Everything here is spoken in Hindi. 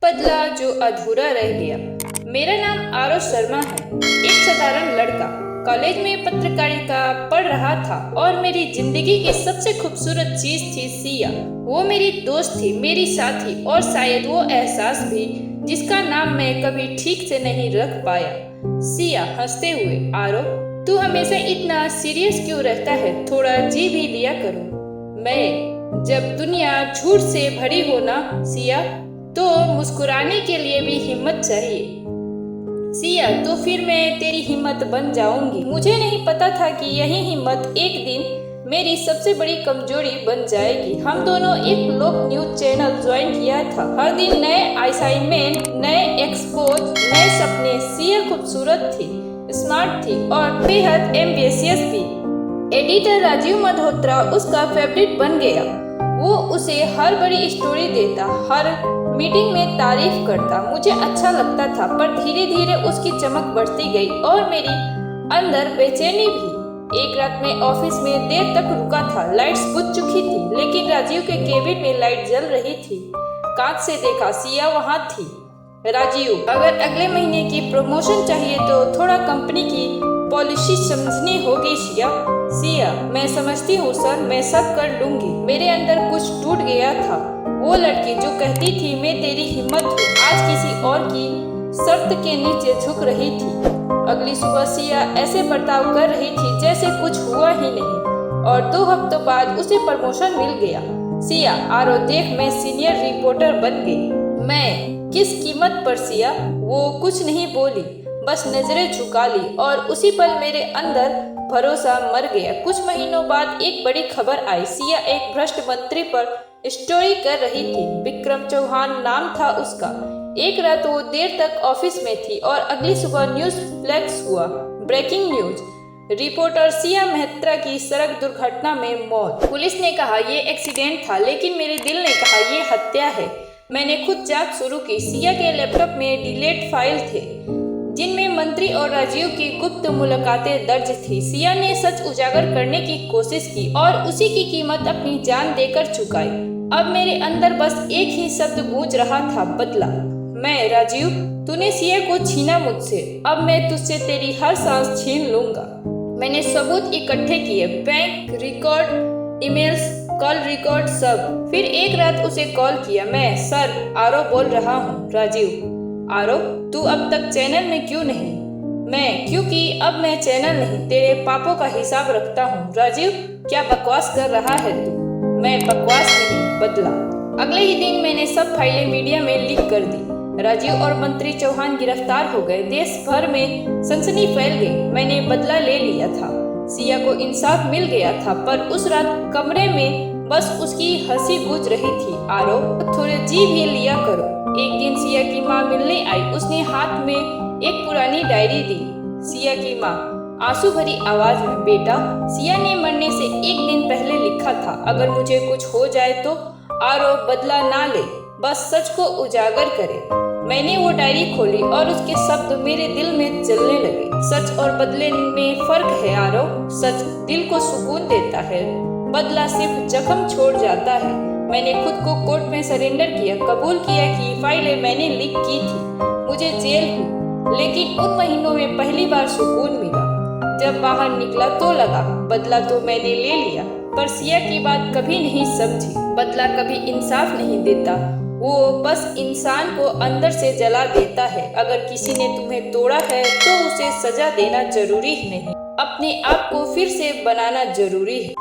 बदला जो अधूरा रह गया। मेरा नाम आरव शर्मा है, एक साधारण लड़का कॉलेज में पत्रकारिता पढ़ रहा था और मेरी जिंदगी की सबसे खूबसूरत चीज थी सिया। वो मेरी दोस्त थी, मेरी साथी और शायद वो एहसास भी जिसका नाम मैं कभी ठीक से नहीं रख पाया। सिया हंसते हुए, आरव तू हमेशा इतना सीरियस क्यों रहता है, थोड़ा जी भी लिया करो। मैं, जब दुनिया झूठ से भरी हो ना सिया, तो मुस्कुराने के लिए भी हिम्मत चाहिए। सिया, तो फिर मैं तेरी हिम्मत बन जाऊंगी। मुझे नहीं पता था कि यही हिम्मत एक दिन मेरी सबसे बड़ी कमजोरी बन जाएगी। हम दोनों एक लोक न्यूज चैनल ज्वाइन किया था। हर दिन नए असाइनमेंट, नए एक्सपोज, नए सपने। सिया खूबसूरत थी, स्मार्ट थी और बेहद एम्बिशियस भी। एडिटर राजीव मल्होत्रा उसका फेवरेट बन गया। वो उसे हर बड़ी स्टोरी देता, हर मीटिंग में तारीफ करता। मुझे अच्छा लगता था, पर धीरे धीरे उसकी चमक बढ़ती गई और मेरी अंदर बेचैनी भी। एक रात में ऑफिस में देर तक रुका था। लाइट्स बुझ चुकी थी, लेकिन राजीव के केबिन में लाइट जल रही थी। कांच से देखा, सिया वहां थी। राजीव, अगर अगले महीने की प्रमोशन चाहिए तो थोड़ा कंपनी की पॉलिसी समझनी होगी सिया। सिया, मैं समझती हूँ सर, मैं सब कर लूंगी। मेरे अंदर कुछ टूट गया था। वो लड़की जो कहती थी मैं तेरी हिम्मत हूँ, आज किसी और की शर्त के नीचे झुक रही थी। अगली सुबह सिया ऐसे बर्ताव कर रही थी जैसे कुछ हुआ ही नहीं, और 2 हफ्तों बाद उसे प्रमोशन मिल गया। सिया, आरो देख, मैं सीनियर रिपोर्टर बन गई। मैं, किस कीमत पर सिया? वो कुछ नहीं बोली, बस नजरें झुका ली और उसी पल मेरे अंदर भरोसा मर गया। कुछ महीनों बाद एक बड़ी खबर आई। सिया एक भ्रष्ट मंत्री पर स्टोरी कर रही थी। विक्रम चौहान नाम था उसका। एक रात वो देर तक ऑफिस में थी और अगली सुबह न्यूज फ्लैश हुआ। Breaking news, reporter Siya Mehtra की सड़क दुर्घटना में मौत। पुलिस ने कहा ये एक्सीडेंट था, लेकिन मेरे दिल ने कहा ये हत्या है। मैंने खुद जांच शुरू की। सिया के लैपटॉप में डिलीट फाइल थे, जिनमें मंत्री और राजीव की गुप्त मुलाकातें दर्ज थी। सिया ने सच उजागर करने की कोशिश की और उसी की कीमत अपनी जान देकर चुकाई। अब मेरे अंदर बस एक ही शब्द गूंज रहा था, बदला। मैं, राजीव, तूने सिया को छीना मुझसे, अब मैं तुझसे तेरी हर सांस छीन लूंगा। मैंने सबूत इकट्ठे किए, bank record, emails, call record, सब। फिर एक रात उसे कॉल किया। मैं, सर, आरव बोल रहा हूँ। राजीव, आरव, तू अब तक चैनल में क्यों नहीं? मैं, क्योंकि अब मैं चैनल नहीं, तेरे पापों का हिसाब रखता हूँ। राजीव, क्या बकवास कर रहा है तू? मैं, बकवास नहीं, बदला। अगले ही दिन मैंने सब फाइलें मीडिया में लीक कर दी। राजीव और मंत्री चौहान गिरफ्तार हो गए। देश भर में सनसनी फैल गई। मैंने बदला ले लिया था। सिया को इंसाफ मिल गया था, पर उस रात कमरे में बस उसकी हंसी गूंज रही थी। आरव, थोड़े जी भी लिया करो। एक दिन सिया की माँ मिलने आई। उसने हाथ में एक पुरानी डायरी दी। सिया की माँ आंसू भरी आवाज में, बेटा, सिया ने मरने से एक दिन पहले लिखा था, अगर मुझे कुछ हो जाए तो आरव बदला ना ले, बस सच को उजागर करे। मैंने वो डायरी खोली और उसके शब्द मेरे दिल में जलने लगे। सच और बदले में फर्क है आरव। सच दिल को सुकून देता है, बदला सिर्फ जख्म छोड़ जाता है। मैंने खुद को कोर्ट में सरेंडर किया, कबूल किया कि फाइलें मैंने लीक की थी। मुझे जेल हुई, लेकिन उन महीनों में पहली बार सुकून मिला। जब बाहर निकला तो लगा बदला तो मैंने ले लिया, पर सिया की बात कभी नहीं समझी। बदला कभी इंसाफ नहीं देता, वो बस इंसान को अंदर से जला देता है। अगर किसी ने तुम्हें तोड़ा है तो उसे सजा देना जरूरी नहीं, अपने आप को फिर से बनाना जरूरी है।